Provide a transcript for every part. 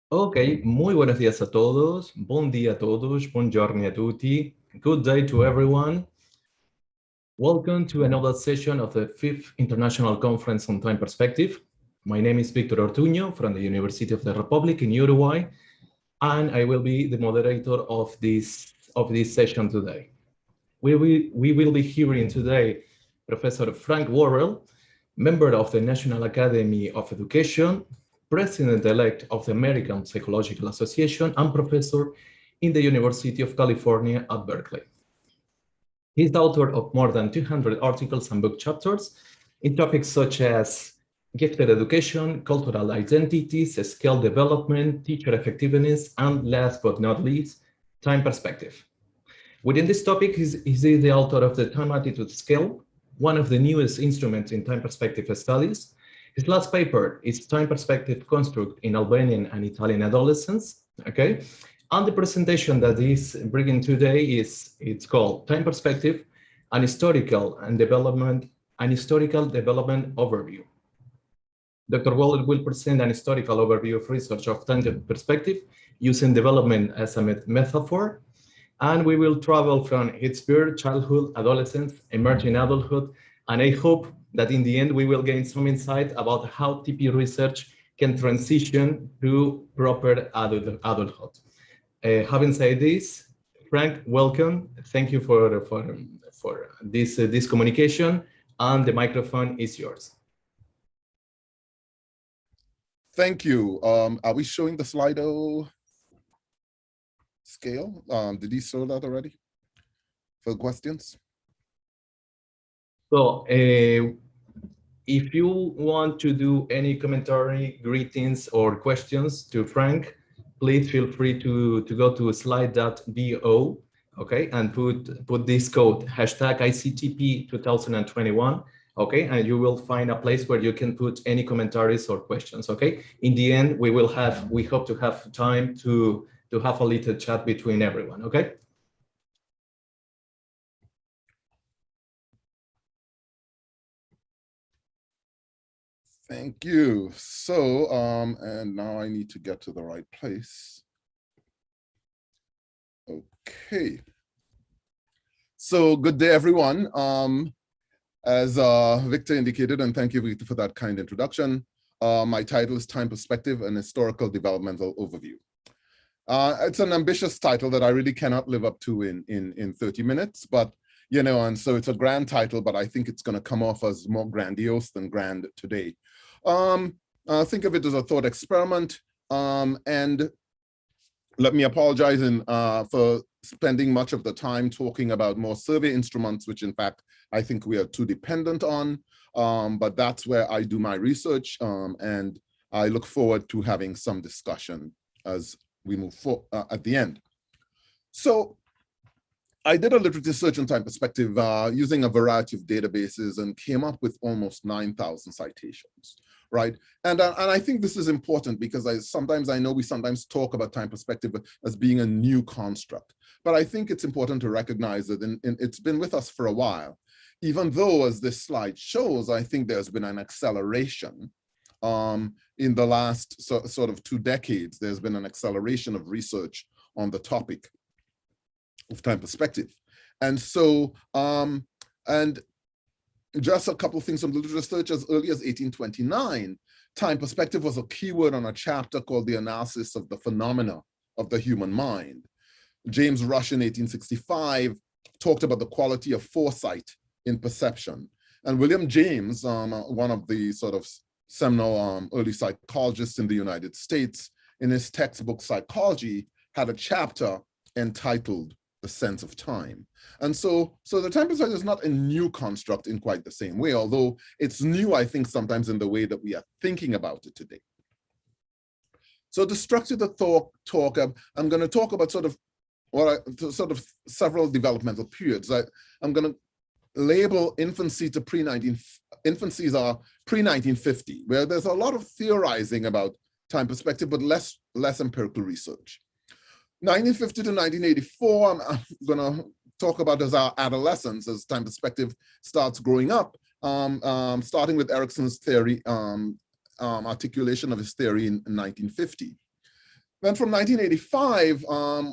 Ok, muy buenos días a todos. Bon dia a todos. Buongiorno a tutti. Good day to everyone. Welcome to another session of the 5th International Conference on Time Perspective. My name is Victor Ortuño from the University of the Republic in Uruguay, and I will be the moderator of this session today. We will be hearing today Professor Frank Worrell, member of the National Academy of Education, President-elect of the American Psychological Association, and professor in the University of California at Berkeley. He's the author of more than 200 articles and book chapters in topics such as gifted education, cultural identities, skill development, teacher effectiveness, and last but not least, time perspective. Within this topic, he's the author of the Time Attitude Scale, one of the newest instruments in time perspective studies. His last paper is Time Perspective Construct in Albanian and Italian Adolescence, okay? And the presentation that he's bringing today it's called Time Perspective, an historical development overview. Dr. Worrell will present an historical overview of research of time perspective using development as a metaphor. And we will travel from its birth, childhood, adolescence, emerging adulthood, and I hope that in the end we will gain some insight about how TP research can transition to proper adulthood. Having said this, Frank, welcome. Thank you for this communication, and the microphone is yours. Thank you. Are we showing the Slido scale? Did he show that already for questions? So if you want to do any commentary, greetings, or questions to Frank, please feel free to go to slide.bo, okay, and put this code, hashtag ICTP 2021, okay, and you will find a place where you can put any commentaries or questions, okay? In the end, we hope to have time to have a little chat between everyone, okay? Thank you. So, and now I need to get to the right place. Okay. So good day, everyone. As Victor indicated, and thank you, Victor, for that kind introduction. My title is Time Perspective, an Historical Developmental Overview. It's an ambitious title that I really cannot live up to in 30 minutes, but you know, and so it's a grand title, but I think it's going to come off as more grandiose than grand today. Think of it as a thought experiment, and let me apologize for spending much of the time talking about more survey instruments, which in fact, I think we are too dependent on, but that's where I do my research, and I look forward to having some discussion as we move forward at the end. So I did a literature search on time perspective using a variety of databases and came up with almost 9,000 citations, right? And I think this is important because I know we sometimes talk about time perspective as being a new construct, but I think it's important to recognize that it's been with us for a while. Even though, as this slide shows, I think there's been an acceleration in the last sort of 2 decades. There's been an acceleration of research on the topic of time perspective. And so, and just a couple of things from literature research. As early as 1829, time perspective was a keyword on a chapter called The Analysis of the Phenomena of the Human Mind. James Rush in 1865 talked about the quality of foresight in perception. And William James, one of the sort of seminal early psychologists in the United States, in his textbook Psychology, had a chapter entitled The Sense of Time. And so the time perspective is not a new construct in quite the same way, although it's new, I think, sometimes in the way that we are thinking about it today. So to structure the talk, I'm going to talk about sort of several developmental periods. I'm going to label infancy to infancies are pre-1950, where there's a lot of theorizing about time perspective, but less empirical research. 1950 to 1984, I'm going to talk about as our adolescence, as time perspective starts growing up, starting with Erickson's theory, articulation of his theory in 1950. Then from 1985,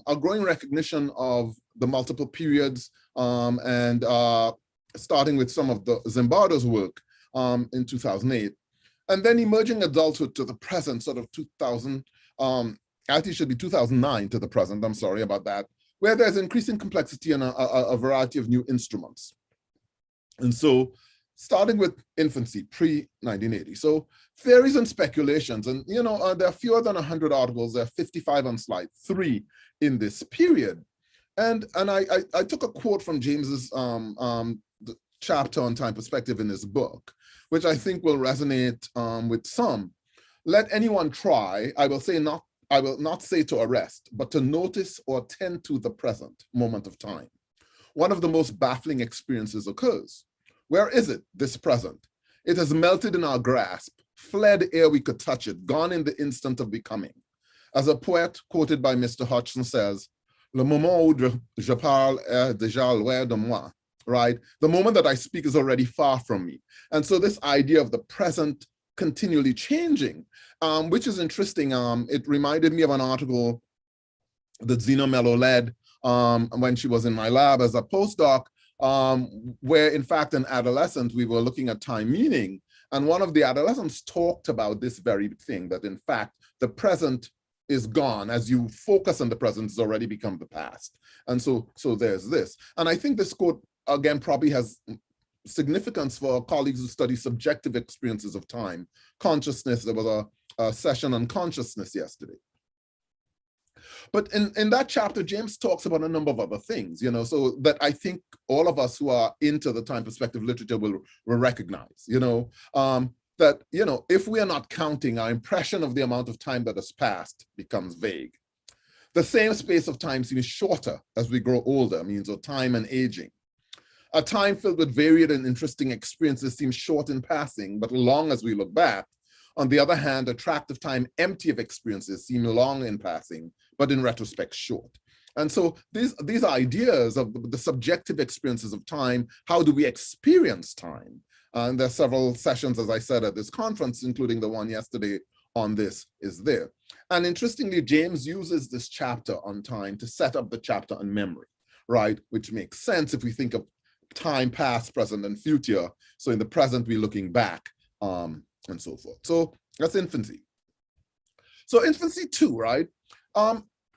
a growing recognition of the multiple periods and starting with some of the Zimbardo's work in 2008. And then emerging adulthood to the present, sort of 2000, actually it should be 2009 to the present, I'm sorry about that, where there's increasing complexity and a variety of new instruments. And so starting with infancy, pre-1980. So theories and speculations, and there are fewer than 100 articles, there are 55 on slide 3 in this period. And I took a quote from James's chapter on time perspective in his book, which I think will resonate with some. Let anyone try, I will not say to arrest, but to notice or tend to the present moment of time. One of the most baffling experiences occurs. Where is it, this present? It has melted in our grasp, fled ere we could touch it, gone in the instant of becoming. As a poet quoted by Mr. Hodgson says, le moment où je parle est déjà loin de moi, right? The moment that I speak is already far from me. And so this idea of the present continually changing, which is interesting. It reminded me of an article that Zina Mello led when she was in my lab as a postdoc, where in fact in adolescence, we were looking at time meaning. And one of the adolescents talked about this very thing, that in fact, the present is gone. As you focus on the present, it's already become the past. And so there's this. And I think this quote, again, probably has significance for colleagues who study subjective experiences of time. Consciousness, there was a session on consciousness yesterday. But in that chapter, James talks about a number of other things, so that I think all of us who are into the time perspective literature will recognize, that, if we are not counting, our impression of the amount of time that has passed becomes vague. The same space of time seems shorter as we grow older, means of time and aging. A time filled with varied and interesting experiences seems short in passing, but long as we look back. On the other hand, a tract of time empty of experiences seem long in passing, but in retrospect short. And so these ideas of the subjective experiences of time, how do we experience time? And there are several sessions, as I said, at this conference, including the one yesterday on this is there. And interestingly, James uses this chapter on time to set up the chapter on memory, right? Which makes sense if we think of time, past, present, and future. So in the present, we're looking back and so forth. So that's infancy. So infancy 2, right?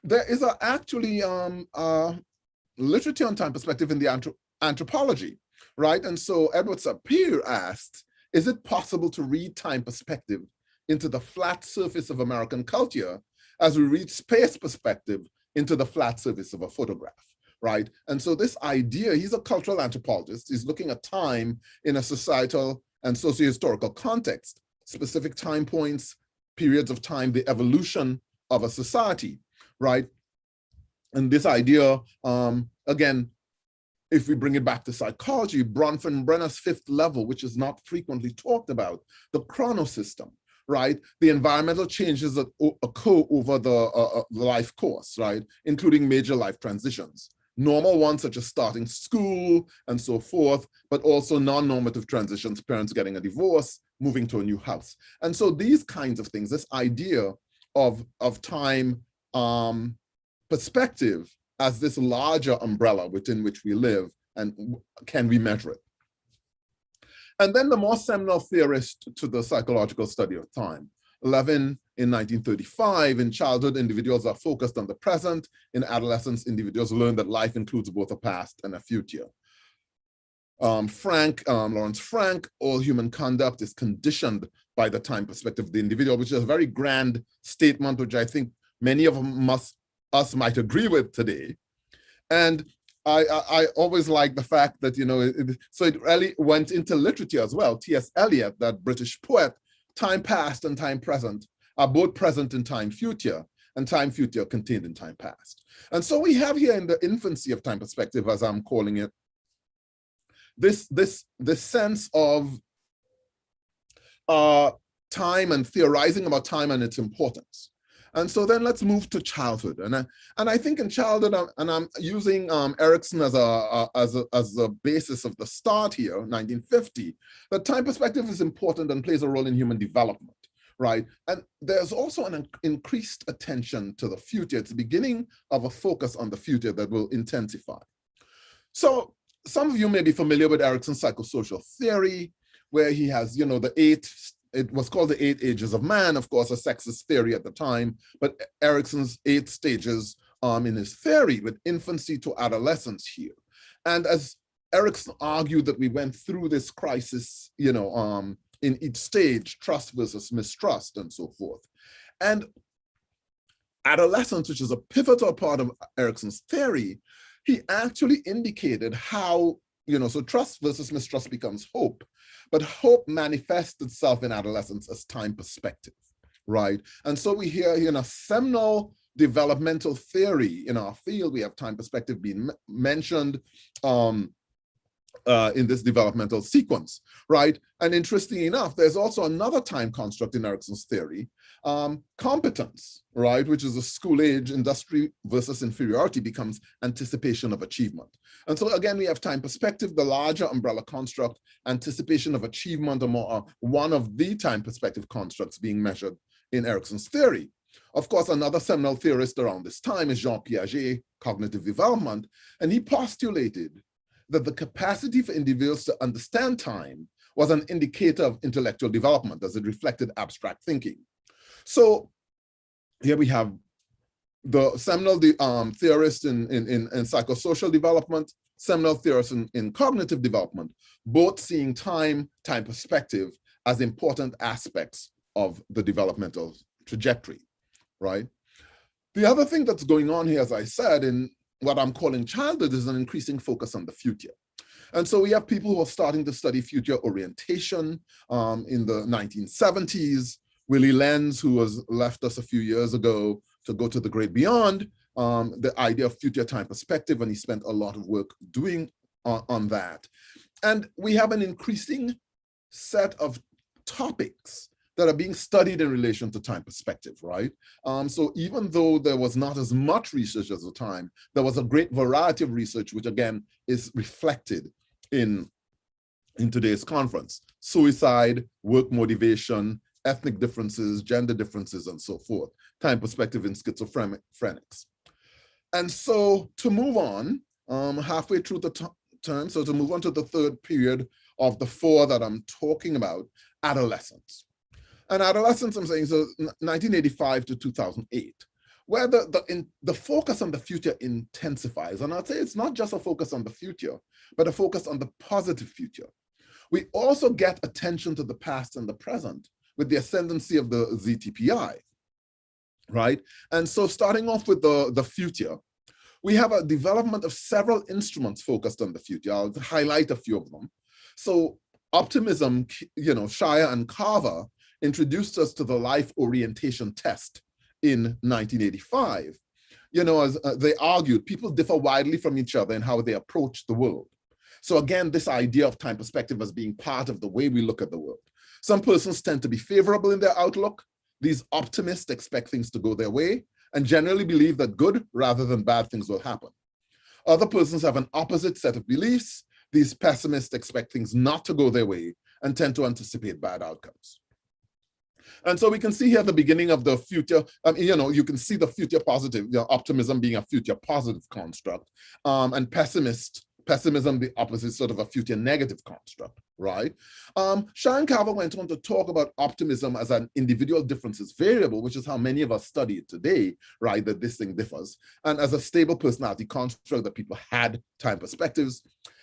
There is actually literature on time perspective in the anthropology, right? And so Edward Sapir asked, is it possible to read time perspective into the flat surface of American culture as we read space perspective into the flat surface of a photograph, right? And so this idea, he's a cultural anthropologist, he's looking at time in a societal and socio-historical context, specific time points, periods of time, the evolution of a society, right? And this idea, again, if we bring it back to psychology, Bronfenbrenner's 5th level, which is not frequently talked about, the chronosystem, right? The environmental changes that occur over the life course, right? Including major life transitions. Normal ones such as starting school and so forth, but also non-normative transitions, parents getting a divorce, moving to a new house. And so these kinds of things, this idea of time perspective as this larger umbrella within which we live, and can we measure it? And then the more seminal theorist to the psychological study of time, Levin in 1935, in childhood, individuals are focused on the present. In adolescence, individuals learn that life includes both a past and a future. Lawrence Frank, all human conduct is conditioned by the time perspective of the individual, which is a very grand statement, which I think many of us might agree with today. And I always like the fact that, so it really went into literature as well. T.S. Eliot, that British poet, time past and time present are both present in time future, and time future contained in time past. And so we have here in the infancy of time perspective, as I'm calling it, this sense of time and theorizing about time and its importance. And so then let's move to childhood. And I think in childhood, and I'm using Erickson as a basis of the start here, 1950, that time perspective is important and plays a role in human development, right? And there's also an increased attention to the future. It's the beginning of a focus on the future that will intensify. So some of you may be familiar with Erikson's psychosocial theory, where he has, it was called the 8 ages of man, of course, a sexist theory at the time, but Erikson's 8 stages in his theory with infancy to adolescence here. And as Erikson argued that we went through this crisis, in each stage, trust versus mistrust and so forth. And adolescence, which is a pivotal part of Erikson's theory, he actually indicated how, so trust versus mistrust becomes hope, but hope manifests itself in adolescence as time perspective, right? And so we hear in a seminal developmental theory in our field, we have time perspective being mentioned in this developmental sequence, right? And interestingly enough, there's also another time construct in Erikson's theory, competence, right? Which is a school age, industry versus inferiority becomes anticipation of achievement. And so again, we have time perspective, the larger umbrella construct, anticipation of achievement, one of the time perspective constructs being measured in Erikson's theory. Of course, another seminal theorist around this time is Jean Piaget, cognitive development, and he postulated that the capacity for individuals to understand time was an indicator of intellectual development as it reflected abstract thinking. So here we have the seminal theorist in psychosocial development, seminal theorist in cognitive development, both seeing time perspective as important aspects of the developmental trajectory, right? The other thing that's going on here, as I said, in what I'm calling childhood, is an increasing focus on the future. And so we have people who are starting to study future orientation in the 1970s. Willie Lenz, who has left us a few years ago to go to the great beyond, the idea of future time perspective, and he spent a lot of work doing on that. And we have an increasing set of topics that are being studied in relation to time perspective, right? So even though there was not as much research at the time, there was a great variety of research, which again is reflected in today's conference. Suicide, work motivation, ethnic differences, gender differences, and so forth. Time perspective in schizophrenics. And so to move on, halfway through the term, so to move on to the third period of the 4 that I'm talking about, adolescence. And adolescence, I'm saying, so 1985 to 2008, where the focus on the future intensifies. And I'd say it's not just a focus on the future, but a focus on the positive future. We also get attention to the past and the present with the ascendancy of the ZTPI, right? And so starting off with the future, we have a development of several instruments focused on the future. I'll highlight a few of them. So Optimism, Shire and Carver introduced us to the life orientation test in 1985. As they argued, people differ widely from each other in how they approach the world. So again, this idea of time perspective as being part of the way we look at the world. Some persons tend to be favorable in their outlook. These optimists expect things to go their way and generally believe that good rather than bad things will happen. Other persons have an opposite set of beliefs. These pessimists expect things not to go their way and tend to anticipate bad outcomes. And so we can see here the beginning of the future. You can see the future positive, optimism being a future positive construct, and pessimism, the opposite, sort of a future negative construct, right? Shire Carver went on to talk about optimism as an individual differences variable, which is how many of us study it today, right? That this thing differs, and as a stable personality construct that people had time perspectives.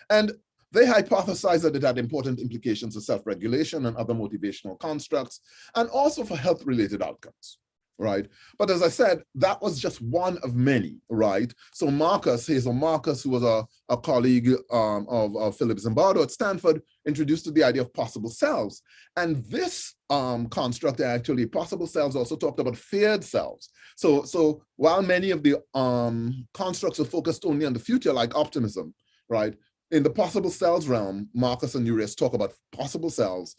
And they hypothesized that it had important implications for self-regulation and other motivational constructs, and also for health-related outcomes, right? But as I said, that was just one of many, right? So Hazel Marcus, who was a colleague of Philip Zimbardo at Stanford, introduced the idea of possible selves. And this construct, actually, possible selves also talked about feared selves. So while many of the constructs are focused only on the future, like optimism, right? In the possible selves realm, Marcus and Urias talk about possible selves.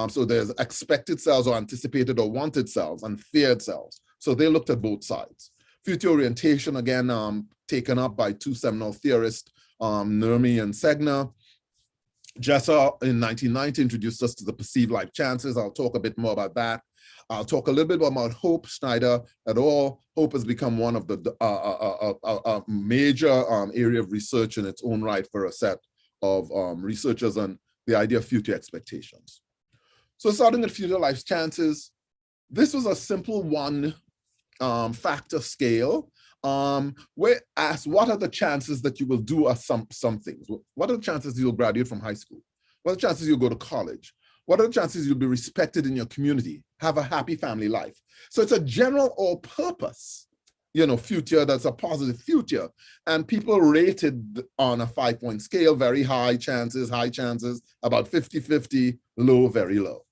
So there's expected selves or anticipated or wanted selves and feared selves. So they looked at both sides. Future orientation, again, taken up by 2 seminal theorists, Nurmi and Segner. Jesser in 1990 introduced us to the perceived life chances. I'll talk a bit more about that. I'll talk a little bit about hope. Schneider et al. Hope has become one of the major area of research in its own right for a set of researchers on the idea of future expectations. So starting with future life chances, this was a simple one factor scale where asked what are the chances that you will do some things? What are the chances you'll graduate from high school? What are the chances you'll go to college? What are the chances you'll be respected in your community, have a happy family life? So it's a general all-purpose, future that's a positive future. And people rated on a 5-point scale, very high chances, about 50-50, low, very low.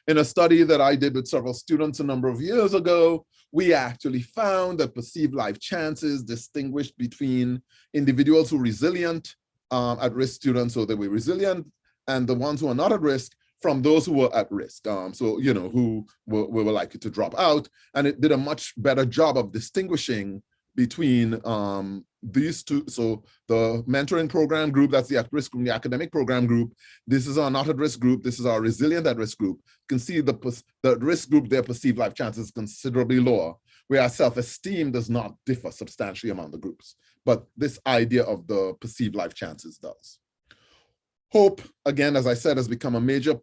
In a study that I did with several students a number of years ago, we actually found that perceived life chances distinguished between individuals who were resilient, at-risk students, so they were resilient, and the ones who are not at risk from those who were at risk, who were likely to drop out. And it did a much better job of distinguishing between these two. So the mentoring program group, that's the at-risk group, the academic program group. This is our not at-risk group. This is our resilient at-risk group. You can see the at-risk group, their perceived life chances considerably lower, where self-esteem does not differ substantially among the groups. But this idea of the perceived life chances does. Hope, again, as I said, has become a major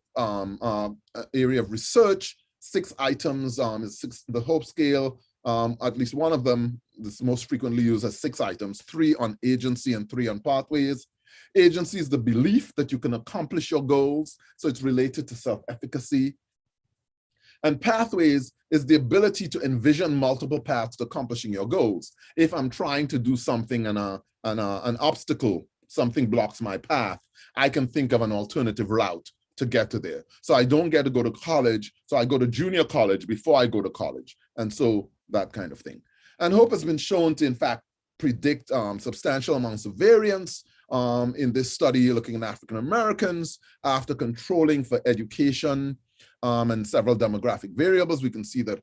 area of research. 6 items is the hope scale. At least one of them, this is most frequently used as 6 items, 3 on agency and 3 on pathways. Agency is the belief that you can accomplish your goals, so it's related to self-efficacy. And pathways is the ability to envision multiple paths to accomplishing your goals. If I'm trying to do something and an obstacle, something blocks my path, I can think of an alternative route to get to there. So I don't get to go to college, so I go to junior college before I go to college. And so that kind of thing. And hope has been shown to, in fact, predict substantial amounts of variance. In this study, looking at African Americans, after controlling for education and several demographic variables, we can see that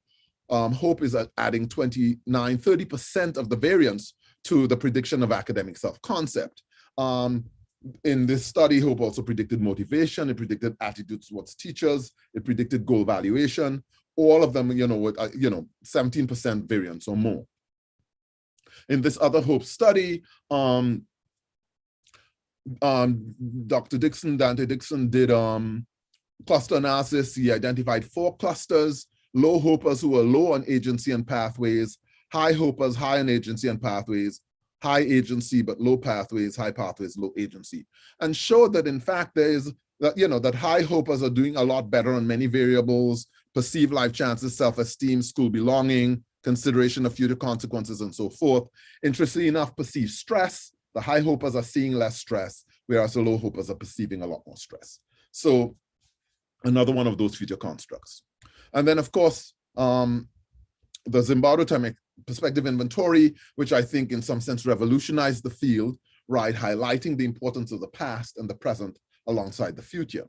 hope is adding 29-30% of the variance to the prediction of academic self-concept. In this study, hope also predicted motivation, it predicted attitudes towards teachers, it predicted goal valuation, all of them, with 17% variance or more. In this other hope study, Dr. Dante Dixon did cluster analysis. He identified 4 clusters: low hopers who were low on agency and pathways, high hopers high on agency and pathways, high agency but low pathways, high pathways, low agency, and showed that in fact there is that high hopers are doing a lot better on many variables: perceived life chances, self-esteem, school belonging, consideration of future consequences, and so forth. Interestingly enough, perceived stress, the high hopers are seeing less stress, whereas the low hopers are perceiving a lot more stress. So another one of those future constructs. And then, of course, the Zimbardo time perspective inventory, which I think in some sense revolutionized the field, right, highlighting the importance of the past and the present alongside the future.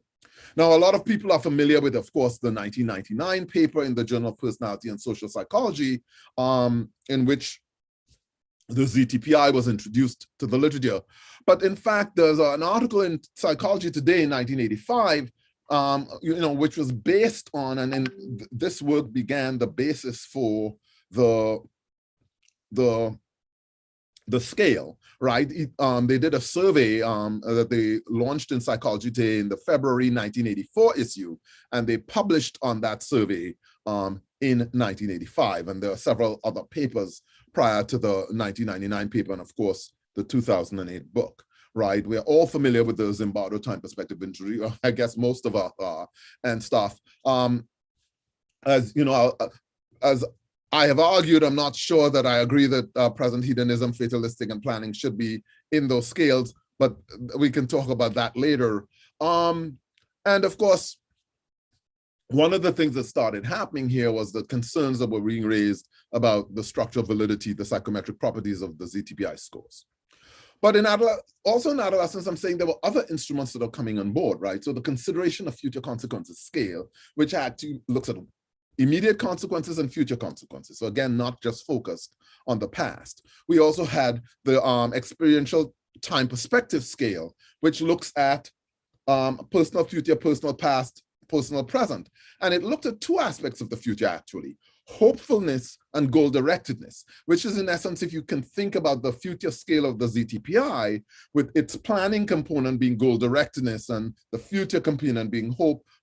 Now, a lot of people are familiar with, of course, the 1999 paper in the Journal of Personality and Social Psychology, in which the ZTPI was introduced to the literature. But in fact, there's an article in Psychology Today in 1985, which was based on, and then this work began the basis for the scale, right? They did a survey that they launched in Psychology Today in the February 1984 issue, and they published on that survey in 1985. And there are several other papers prior to the 1999 paper, and of course, the 2008 book, right? We're all familiar with the Zimbardo time perspective inventory, I guess most of us are, and stuff. As you know, as I have argued, I'm not sure that I agree that present hedonism, fatalistic, and planning should be in those scales, but we can talk about that later. And of course, one of the things that started happening here was the concerns that were being raised about the structural validity, the psychometric properties of the ZTPI scores. But also in adolescence, I'm saying there were other instruments that are coming on board, right? So the consideration of future consequences scale, which actually looks at immediate consequences and future consequences. So again, not just focused on the past. We also had the experiential time perspective scale, which looks at personal future, personal past personal present. And it looked at two aspects of the future, actually: hopefulness and goal-directedness, which is, in essence, if you can think about the future scale of the ZTPI, with its planning component being goal-directedness and the future component being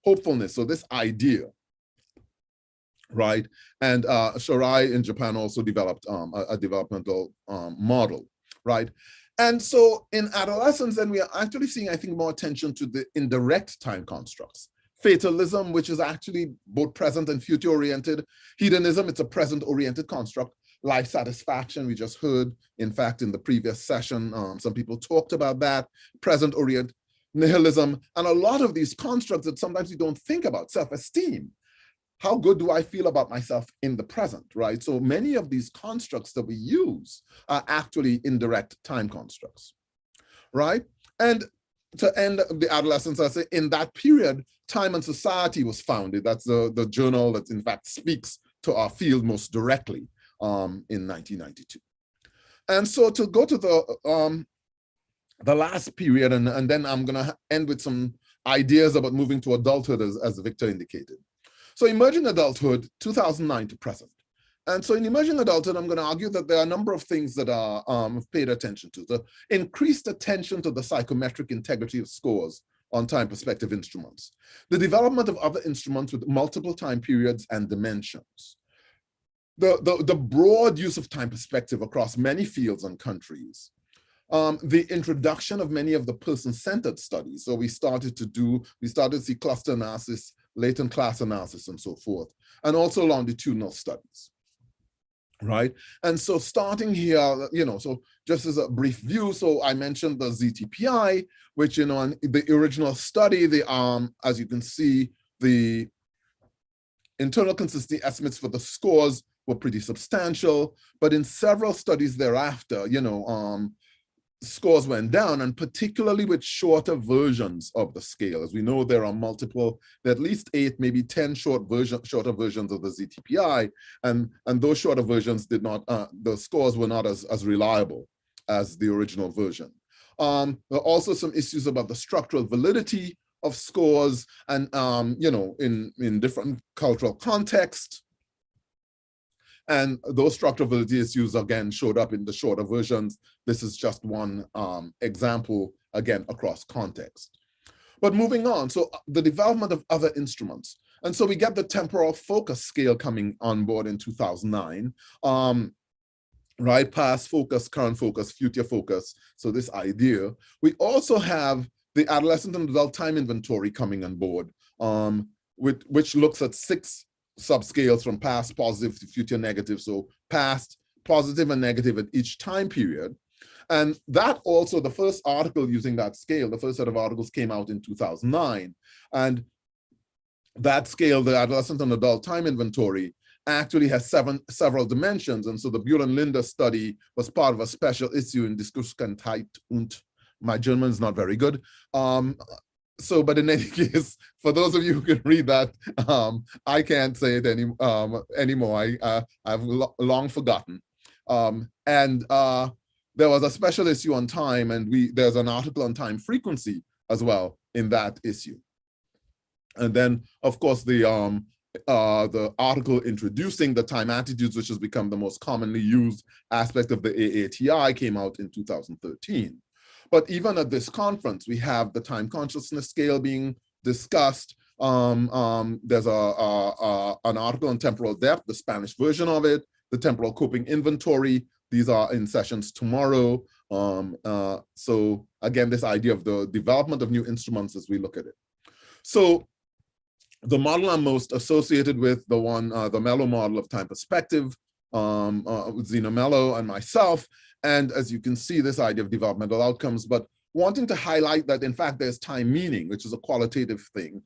hopefulness. So this idea, right? And Shirai in Japan also developed a developmental model, right? And so in adolescence, then we are actually seeing, I think, more attention to the indirect time constructs. Fatalism, which is actually both present and future-oriented. Hedonism, it's a present-oriented construct. Life satisfaction, we just heard, in fact, in the previous session, some people talked about that. Present-oriented nihilism, and a lot of these constructs that sometimes we don't think about. Self-esteem. How good do I feel about myself in the present, right? So many of these constructs that we use are actually indirect time constructs, right? And to end the adolescence, I say, in that period, Time and Society was founded. That's the journal that, in fact, speaks to our field most directly in 1992. And so to go to the last period, and then I'm going to end with some ideas about moving to adulthood, as Victor indicated. So emerging adulthood, 2009 to present. And so in emerging adulthood, I'm going to argue that there are a number of things that are paid attention to. The increased attention to the psychometric integrity of scores on time perspective instruments. The development of other instruments with multiple time periods and dimensions. The broad use of time perspective across many fields and countries. The introduction of many of the person-centered studies. So we started to see cluster analysis, latent class analysis, and so forth, and also longitudinal studies, right? And so starting here, so just as a brief view, so I mentioned the ZTPI, which, in the original study, as you can see, the internal consistency estimates for the scores were pretty substantial, but in several studies thereafter, scores went down, and particularly with shorter versions of the scale. As we know, there are at least 8, maybe 10 shorter versions of the ZTPI, and those shorter versions did not, the scores were not as reliable as the original version. There are also some issues about the structural validity of scores, and in different cultural contexts. And those structural validity issues, again, showed up in the shorter versions. This is just one example, again, across context. But moving on, so the development of other instruments. And so we get the temporal focus scale coming on board in 2009, right? Past focus, current focus, future focus. So this idea. We also have the adolescent and adult time inventory coming on board, which looks at 6 subscales from past positive to future negative. So past, positive, and negative at each time period. And that also, the first article using that scale, the first set of articles came out in 2009. And that scale, the adolescent and adult time inventory, actually has several dimensions. And so the Buell-Linde study was part of a special issue in Diskurskenheit und, my German is not very good. But in any case, for those of you who can read that, I can't say it anymore. I've long forgotten. There was a special issue on time, and there's an article on time frequency as well in that issue. And then, of course, the article introducing the time attitudes, which has become the most commonly used aspect of the AATI, came out in 2013. But even at this conference, we have the time consciousness scale being discussed. There's an article on temporal depth, the Spanish version of it, the temporal coping inventory. These are in sessions tomorrow. So again, this idea of the development of new instruments as we look at it. So the model I'm most associated with, the Mello model of time perspective, with Zena Mello and myself. And as you can see, this idea of developmental outcomes, but wanting to highlight that, in fact, there's time meaning, which is a qualitative thing.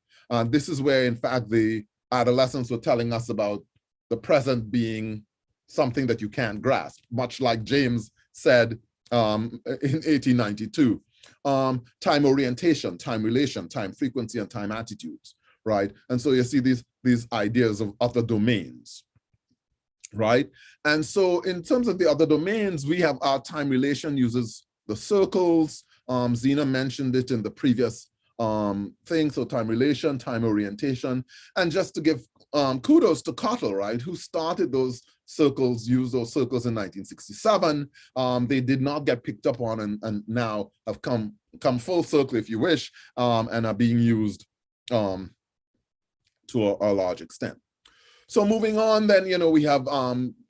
This is where, in fact, the adolescents were telling us about the present being something that you can't grasp, much like James said in 1892. Time orientation, time relation, time frequency, and time attitudes, right? And so you see these ideas of other domains, right? And so in terms of the other domains, we have our time relation uses the circles. Zena mentioned it in the previous things, so time relation, time orientation, and just to give kudos to Cottle, right, who started those circles, used those circles in 1967. They did not get picked up on and now have come full circle, if you wish, and are being used to a large extent. So moving on, then, we have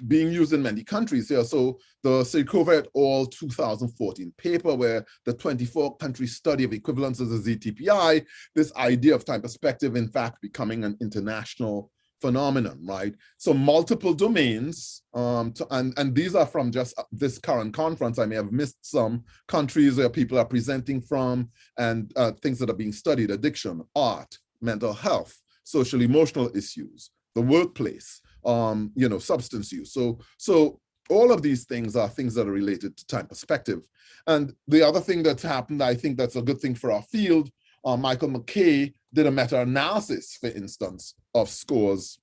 being used in many countries here. So the Sirkova et al. 2014 paper, where the 24-country study of equivalences of ZTPI, this idea of time perspective, in fact, becoming an international phenomenon, right? So multiple domains, and these are from just this current conference. I may have missed some countries where people are presenting from, and things that are being studied: addiction, art, mental health, social emotional issues, the workplace, substance use. So all of these things are things that are related to time perspective. And the other thing that's happened, I think that's a good thing for our field, Michael McKay did a meta-analysis, for instance, of scores.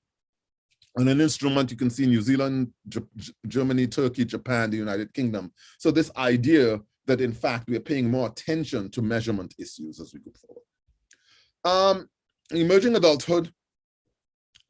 And an instrument you can see: New Zealand, Germany, Turkey, Japan, the United Kingdom. So this idea that, in fact, we are paying more attention to measurement issues as we go forward. Emerging adulthood,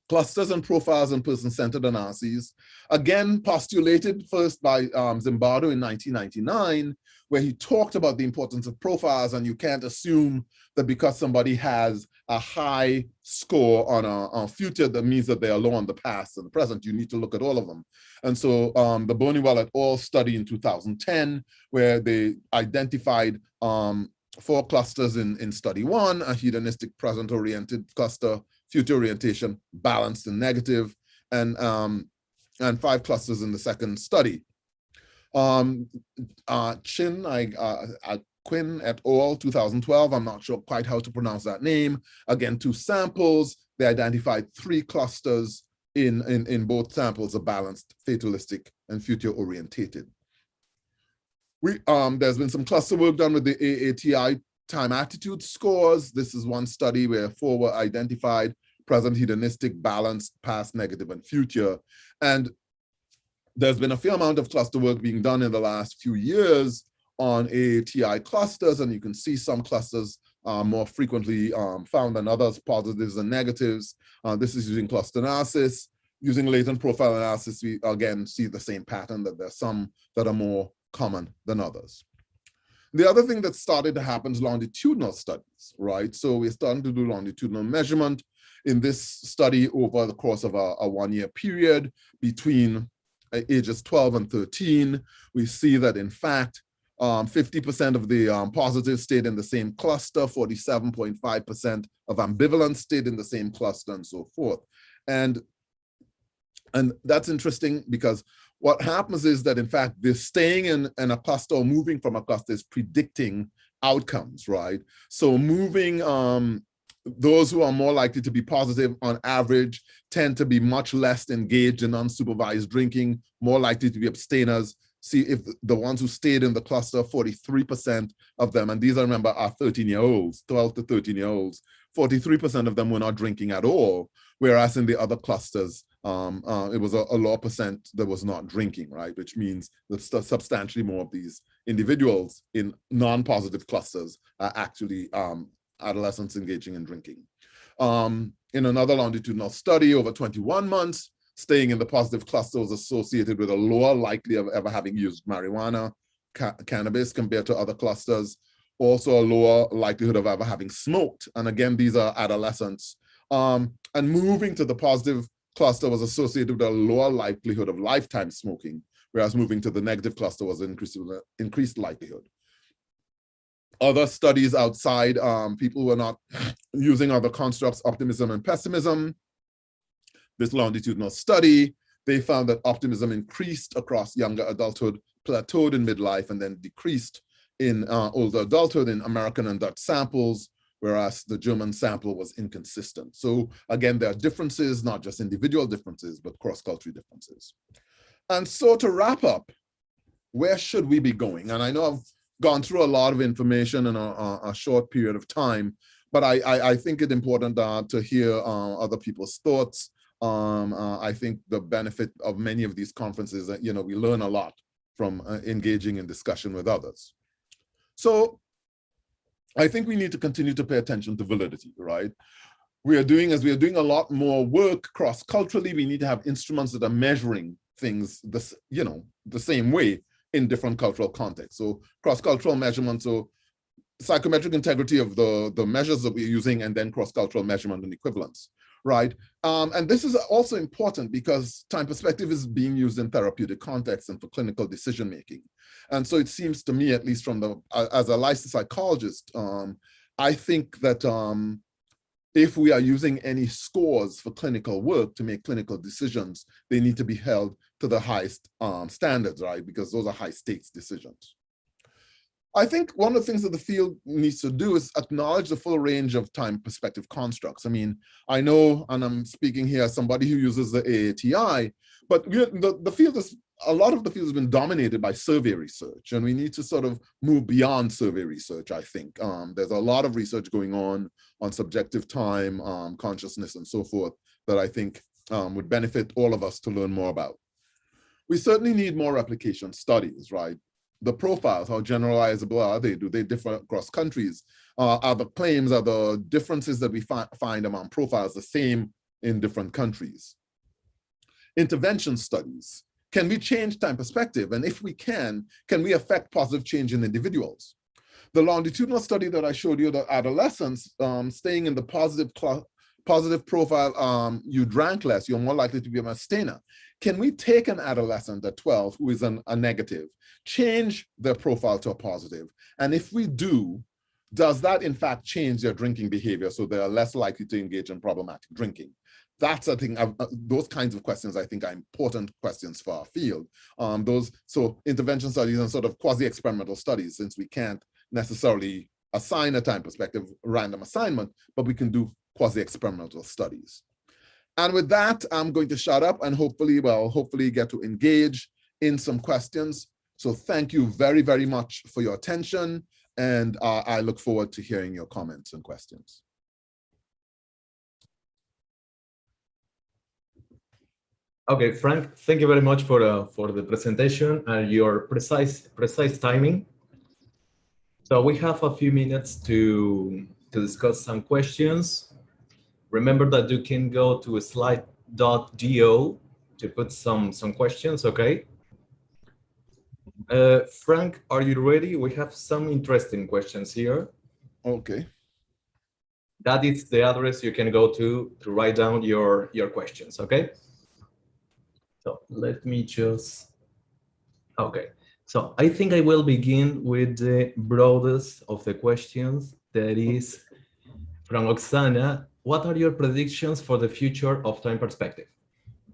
clusters and profiles and person-centered analyses, again postulated first by Zimbardo in 1999, where he talked about the importance of profiles, and you can't assume that because somebody has a high score on a future, that means that they are low on the past and the present. You need to look at all of them. And so the Worrell et al. Study in 2010, where they identified 4 clusters in study 1, a hedonistic present-oriented cluster, future orientation, balanced and negative, and 5 clusters in the second study. Quinn et al. 2012, I'm not sure quite how to pronounce that name. Again, 2 samples. They identified 3 clusters in both samples: a balanced, fatalistic, and future orientated. There's been some cluster work done with the AATI time attitude scores. This is one study where 4 were identified: present, hedonistic, balanced, past, negative, and future. And there's been a fair amount of cluster work being done in the last few years on AATI clusters, and you can see some clusters more frequently found than others, positives and negatives. This is using cluster analysis. Using latent profile analysis, we again see the same pattern, that there's some that are more common than others. The other thing that started to happen is longitudinal studies, right? So we're starting to do longitudinal measurement. In this study, over the course of a 1-year period between ages 12 and 13, we see that, in fact, 50% of the positives stayed in the same cluster, 47.5% of ambivalence stayed in the same cluster, and so forth. And that's interesting, because what happens is that, in fact, they're staying in a cluster or moving from a cluster is predicting outcomes, right? So moving, those who are more likely to be positive on average tend to be much less engaged in unsupervised drinking, more likely to be abstainers. See, if the ones who stayed in the cluster, 43% of them, and these I remember are 13-year-olds, 12 to 13-year-olds, 43% of them were not drinking at all, whereas in the other clusters, it was a low percent that was not drinking, right? Which means that substantially more of these individuals in non-positive clusters are actually adolescents engaging in drinking. In another longitudinal study over 21 months, staying in the positive cluster was associated with a lower likelihood of ever having used marijuana, cannabis, compared to other clusters. Also a lower likelihood of ever having smoked. And again, these are adolescents. And moving to the positive cluster was associated with a lower likelihood of lifetime smoking, whereas moving to the negative cluster was an increased likelihood. Other studies outside, people who are not using other constructs, optimism and pessimism. This longitudinal study, they found that optimism increased across younger adulthood, plateaued in midlife, and then decreased in older adulthood in American and Dutch samples, whereas the German sample was inconsistent. So again, there are differences, not just individual differences, but cross-cultural differences. And so to wrap up, where should we be going? And I know I've gone through a lot of information in a short period of time, but I think it's important to hear other people's thoughts. I think the benefit of many of these conferences, that we learn a lot from engaging in discussion with others. So I think we need to continue to pay attention to validity, right? As we are doing a lot more work cross-culturally, we need to have instruments that are measuring things the same way in different cultural contexts. So cross-cultural measurement, so psychometric integrity of the measures that we're using, and then cross-cultural measurement and equivalence, right? And this is also important because time perspective is being used in therapeutic contexts and for clinical decision-making. And so it seems to me, at least from as a licensed psychologist, I think that if we are using any scores for clinical work to make clinical decisions, they need to be held to the highest standards, right? Because those are high stakes decisions. I think one of the things that the field needs to do is acknowledge the full range of time perspective constructs. I mean, I know, and I'm speaking here as somebody who uses the AATI, but the field is, a lot of the field has been dominated by survey research, and we need to sort of move beyond survey research, I think. There's a lot of research going on subjective time, consciousness, and so forth, that I think would benefit all of us to learn more about. We certainly need more replication studies, right? The profiles, how generalizable are they? Do they differ across countries? Are the claims, are the differences that we find among profiles the same in different countries? Intervention studies. Can we change time perspective? And if we can we affect positive change in individuals? The longitudinal study that I showed you, the adolescence, staying in the positive profile, you drank less, you're more likely to be an abstainer. Can we take an adolescent at 12 who is a negative, change their profile to a positive? And if we do, does that in fact change their drinking behavior so they are less likely to engage in problematic drinking? That's, I think, those kinds of questions I think are important questions for our field. So intervention studies and sort of quasi-experimental studies, since we can't necessarily assign a time perspective random assignment, but we can do quasi-experimental studies. And with that, I'm going to shut up and hopefully get to engage in some questions. So thank you very, very much for your attention. And I look forward to hearing your comments and questions. Okay, Frank, thank you very much for the presentation and your precise timing. So we have a few minutes to discuss some questions. Remember that you can go to slide.do to put some questions, okay? Frank, are you ready? We have some interesting questions here. Okay. That is the address you can go to write down your questions, okay? So let me just, okay. So I think I will begin with the broadest of the questions. That is from Oksana. What are your predictions for the future of time perspective?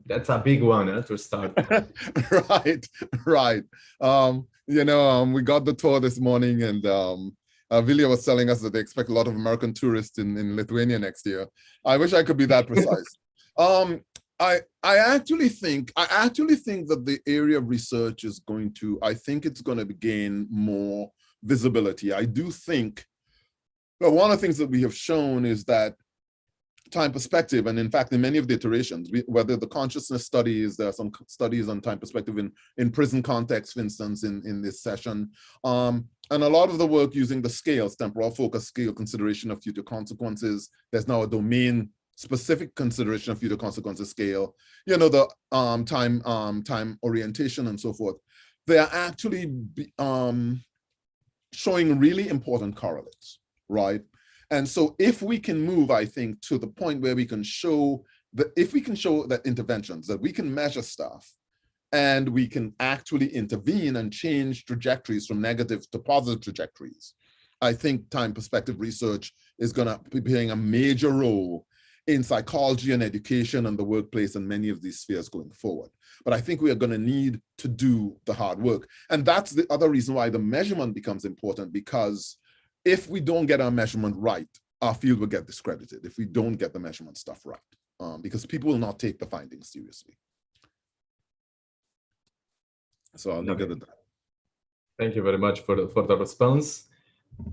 That's a big one to start. Right. We got the tour this morning, and Vilja was telling us that they expect a lot of American tourists in Lithuania next year. I wish I could be that precise. I actually think that the area of research is going to, it's going to gain more visibility. I do think, well, one of the things that we have shown is that time perspective, and in fact, in many of the iterations, whether the consciousness studies, there are some studies on time perspective in prison context, for instance, in this session, and a lot of the work using the scales, temporal focus scale, consideration of future consequences. There's now a domain specific consideration of future consequences scale, the time orientation and so forth. They are actually showing really important correlates, right? And so if we can move, I think, to the point where we can show that, if we can show that interventions, that we can measure stuff and we can actually intervene and change trajectories from negative to positive trajectories, I think time perspective research is going to be playing a major role in psychology and education and the workplace and many of these spheres going forward. But I think we are going to need to do the hard work. And that's the other reason why the measurement becomes important, because if we don't get our measurement right, our field will get discredited if we don't get the measurement stuff right, because people will not take the findings seriously. So I'll leave it at that. Thank you very much for the response.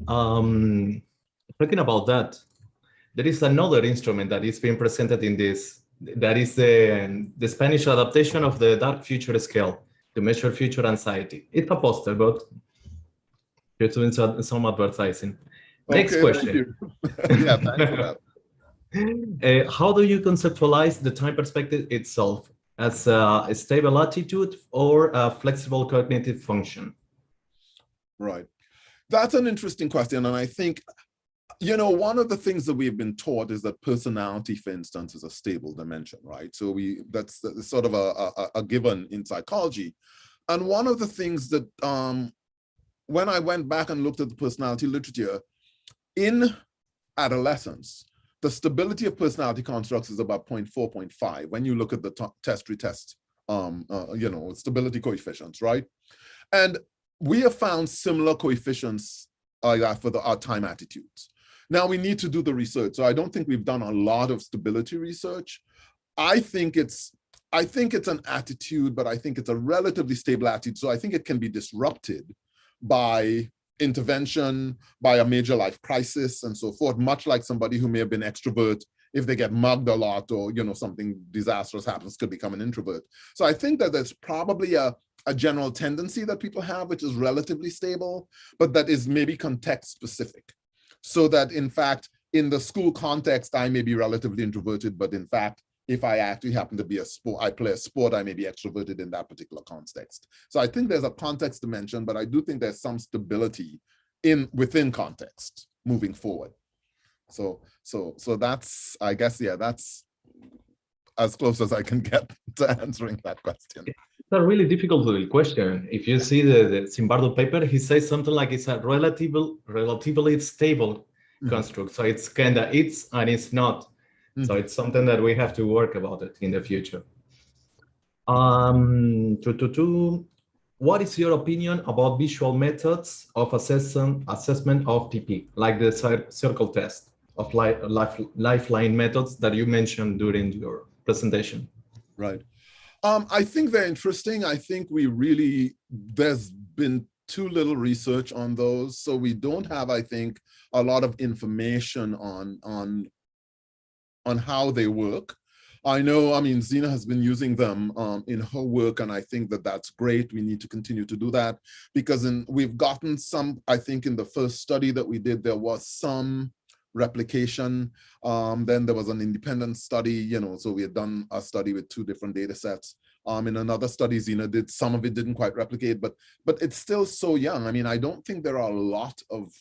Talking about that, there is another instrument that is being presented in this, that is the Spanish adaptation of the dark future scale to measure future anxiety. It's a poster, but you're doing some advertising. Next Okay, thank question. you. Yeah, thanks for that. How do you conceptualize the time perspective itself as a stable attitude or a flexible cognitive function? Right. That's an interesting question. And I think, one of the things that we've been taught is that personality, for instance, is a stable dimension, right? So that's sort of a given in psychology. And one of the things that when I went back and looked at the personality literature, in adolescence, the stability of personality constructs is about 0.4, 0.5 when you look at the test-retest, stability coefficients, right? And we have found similar coefficients like that for our time attitudes. Now we need to do the research. So I don't think we've done a lot of stability research. I think it's an attitude, but I think it's a relatively stable attitude. So I think it can be disrupted by intervention, by a major life crisis and so forth, much like somebody who may have been extrovert, if they get mugged a lot or something disastrous happens, could become an introvert. So I think that there's probably a general tendency that people have, which is relatively stable, but that is maybe context specific. So that in fact, in the school context, I may be relatively introverted, but in fact, if I actually happen to be I play a sport, I may be extroverted in that particular context. So I think there's a context dimension, but I do think there's some stability within context moving forward. So that's, I guess, yeah, that's as close as I can get to answering that question. It's a really difficult question. If you see the Zimbardo paper, he says something like it's a relatively stable construct. So it's kind of it's and it's not. So it's something that we have to work about it in the future. What is your opinion about visual methods of assessment of TP, like the circle test of lifeline methods that you mentioned during your presentation? Right. I think they're interesting. I think there's been too little research on those. So we don't have, I think, a lot of information on how they work. I know, Zina has been using them in her work, and I think that that's great. We need to continue to do that because we've gotten some, I think in the first study that we did, there was some replication. Then there was an independent study, so we had done a study with 2 different data sets. In another study, Zina did, some of it didn't quite replicate, but it's still so young. I don't think there are a lot of,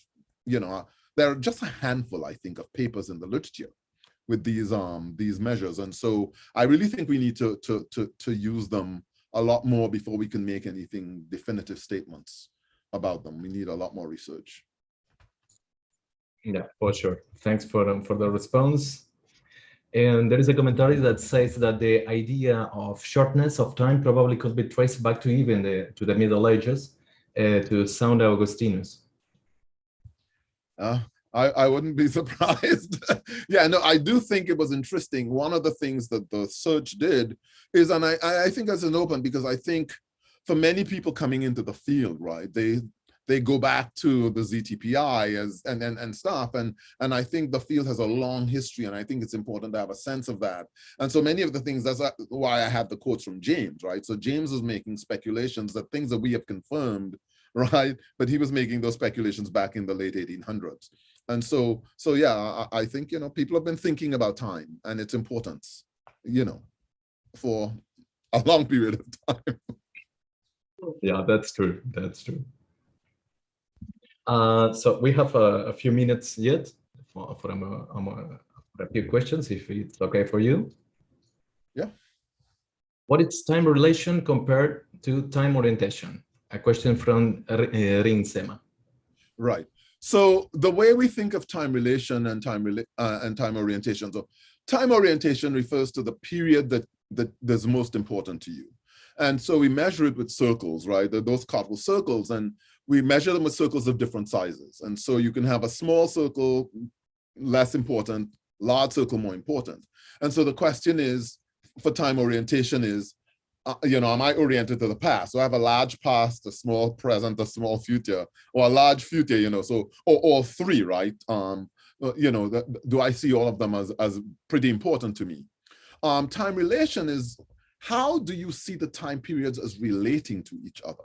there are just a handful, I think, of papers in the literature with these measures. And so I really think we need to use them a lot more before we can make anything definitive statements about them. We need a lot more research. Yeah, for sure. Thanks for the response. And there is a commentary that says that the idea of shortness of time probably could be traced back to even to the Middle Ages, to Saint Augustinus. I wouldn't be surprised. Yeah, no, I do think it was interesting. One of the things that the search did is, and I think that's an open, because I think for many people coming into the field, right, they go back to the ZTPI and stuff, and I think the field has a long history, and I think it's important to have a sense of that. And so many of the things, that's why I had the quotes from James, right? So James was making speculations that things that we have confirmed, right? But he was making those speculations back in the late 1800s. And so yeah, I think, people have been thinking about time and its importance, for a long period of time. Yeah, that's true. That's true. So we have a few minutes yet for a few questions, if it's okay for you. Yeah. What is time relation compared to time orientation? A question from Rinsema. Right. So the way we think of time relation and time orientation. So time orientation refers to the period that's most important to you. And so we measure it with circles, right? Those causal circles, and we measure them with circles of different sizes. And so you can have a small circle, less important, large circle, more important. And so the question is, for time orientation is, am I oriented to the past? So I have a large past, a small present, a small future, or a large future, so, or all 3, right? Do I see all of them as pretty important to me? Time relation is, how do you see the time periods as relating to each other?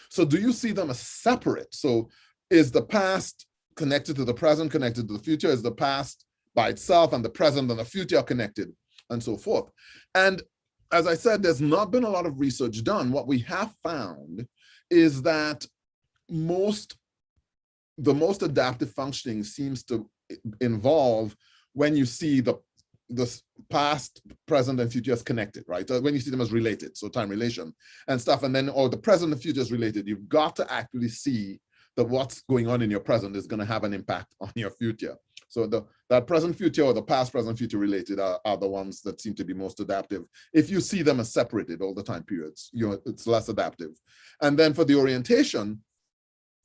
So do you see them as separate? So is the past connected to the present, connected to the future? Is the past by itself and the present and the future are connected, and so forth? And as I said, there's not been a lot of research done. What we have found is that the most adaptive functioning seems to involve when you see the past, present, and future is connected, right? When you see them as related, so time relation and stuff, and then, or the present and future is related, you've got to actually see that what's going on in your present is going to have an impact on your future. So that present, future, or the past, present, future related are the ones that seem to be most adaptive. If you see them as separated all the time periods, it's less adaptive. And then for the orientation,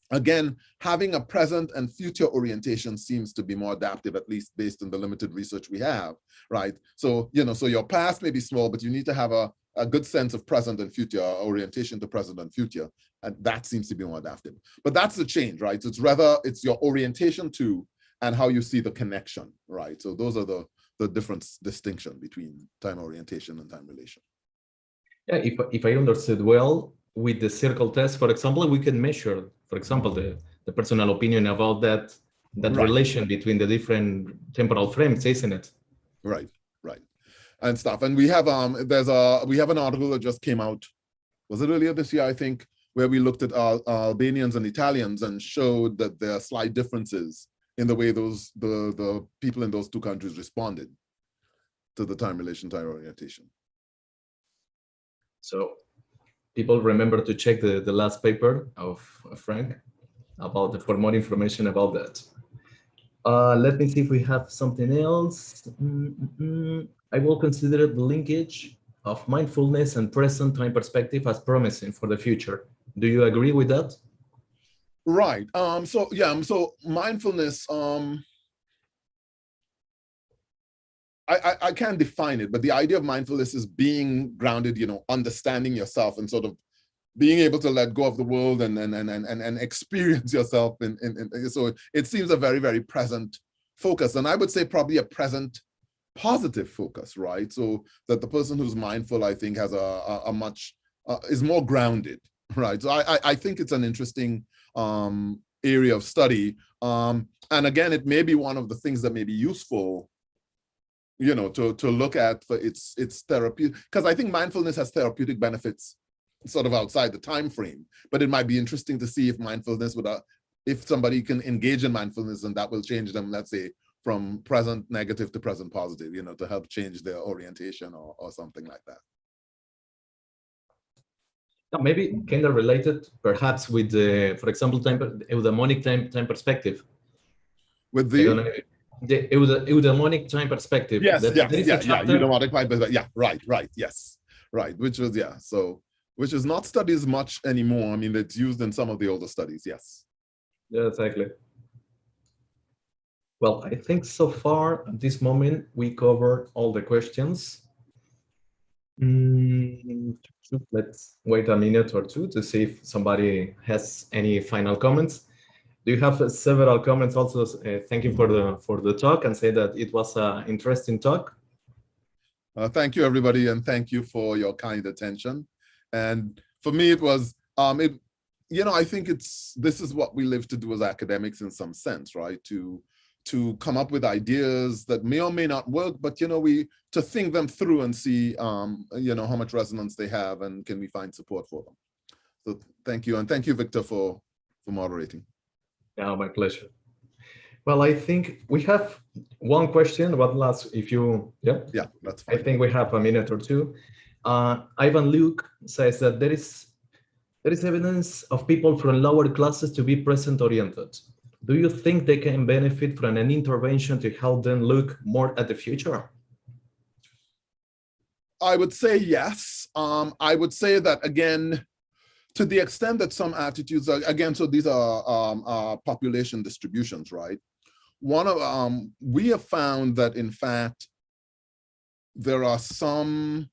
again, having a present and future orientation seems to be more adaptive, at least based on the limited research we have, right? So, so your past may be small, but you need to have a good sense of present and future, orientation to present and future, and that seems to be more adaptive. But that's the change, right? So it's your orientation to and how you see the connection, right? So those are the distinction between time orientation and time relation. Yeah, if I understood well, with the circle test, for example, we can measure, for example, the personal opinion about that right. relation between the different temporal frames, isn't it? Right, and stuff. And we have we have an article that just came out, was it earlier this year, I think, where we looked at Albanians and Italians and showed that there are slight differences in the way the people in those two countries responded to the time relation, time orientation. So people remember to check the last paper of Frank for more information about that. Let me see if we have something else. I will consider the linkage of mindfulness and present time perspective as promising for the future. Do you agree with that? Right. So mindfulness, I can't define it, but the idea of mindfulness is being grounded, understanding yourself and sort of being able to let go of the world and experience yourself. So it seems a very, very present focus. And I would say probably a present positive focus, right? So that the person who's mindful, I think, has a much, is more grounded, right? So I think it's an interesting area of study. And again, it may be one of the things that may be useful, to look at for its therapy, because I think mindfulness has therapeutic benefits sort of outside the time frame, but it might be interesting to see if mindfulness if somebody can engage in mindfulness and that will change them, let's say, from present negative to present positive, to help change their orientation or something like that. Maybe kind of related, perhaps, with the, for example, eudaimonic time perspective. With the eudaimonic time perspective. Yes, eudaimonic time perspective. Yeah, right, yes, right. Which was which is not studied as much anymore. I mean, it's used in some of the older studies. Yes. Yeah, exactly. Well, I think so far at this moment we covered all the questions. Let's wait a minute or two to see if somebody has any final comments. Do you have several comments also? Thank you for the talk and say that it was an interesting talk. Thank you, everybody, and thank you for your kind attention. And for me, it was I think this is what we live to do as academics in some sense, right? To come up with ideas that may or may not work, but to think them through and see how much resonance they have and can we find support for them. So thank you, and thank you, Victor, for moderating. Yeah, my pleasure. Well, I think we have one question. What last? Yeah, that's fine. I think we have a minute or two. Ivan Luke says that there is evidence of people from lower classes to be present-oriented. Do you think they can benefit from an intervention to help them look more at the future? I would say yes. I would say that, again, to the extent that some attitudes are, again, so these are population distributions, right? We have found that, in fact, there are some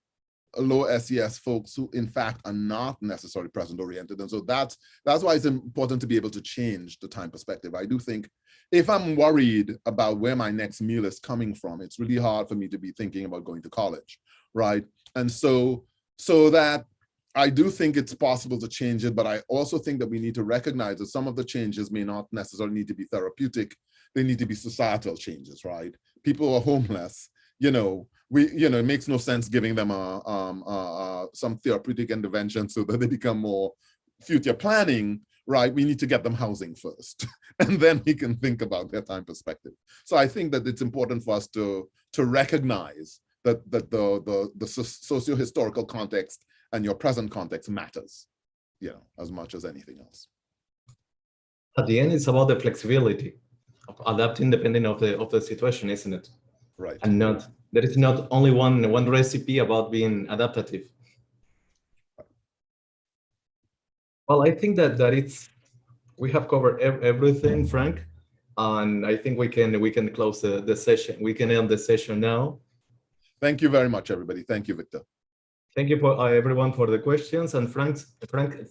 low SES folks who, in fact, are not necessarily present-oriented. And so that's why it's important to be able to change the time perspective. I do think if I'm worried about where my next meal is coming from, it's really hard for me to be thinking about going to college, right? And so that I do think it's possible to change it, but I also think that we need to recognize that some of the changes may not necessarily need to be therapeutic. They need to be societal changes, right? People are homeless. It makes no sense giving them some therapeutic intervention so that they become more future planning, right? We need to get them housing first, and then we can think about their time perspective. So I think that it's important for us to recognize that the socio-historical context and your present context matters, as much as anything else. At the end, it's about the flexibility of adapting depending of the situation, isn't it? Right. And there is not only one recipe about being adaptive. Well, I think that we have covered everything, Frank, and I think we can close the session. We can end the session now. Thank you very much, everybody. Thank you, Victor. Thank you for everyone for the questions, and Frank,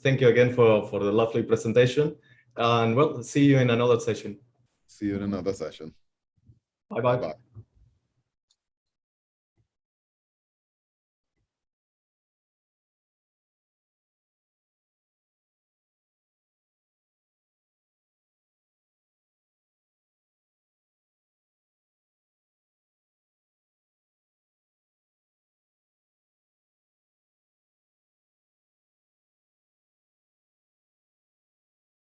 thank you again for the lovely presentation. And well, see you in another session. See you in another session. Bye-bye. Bye-bye.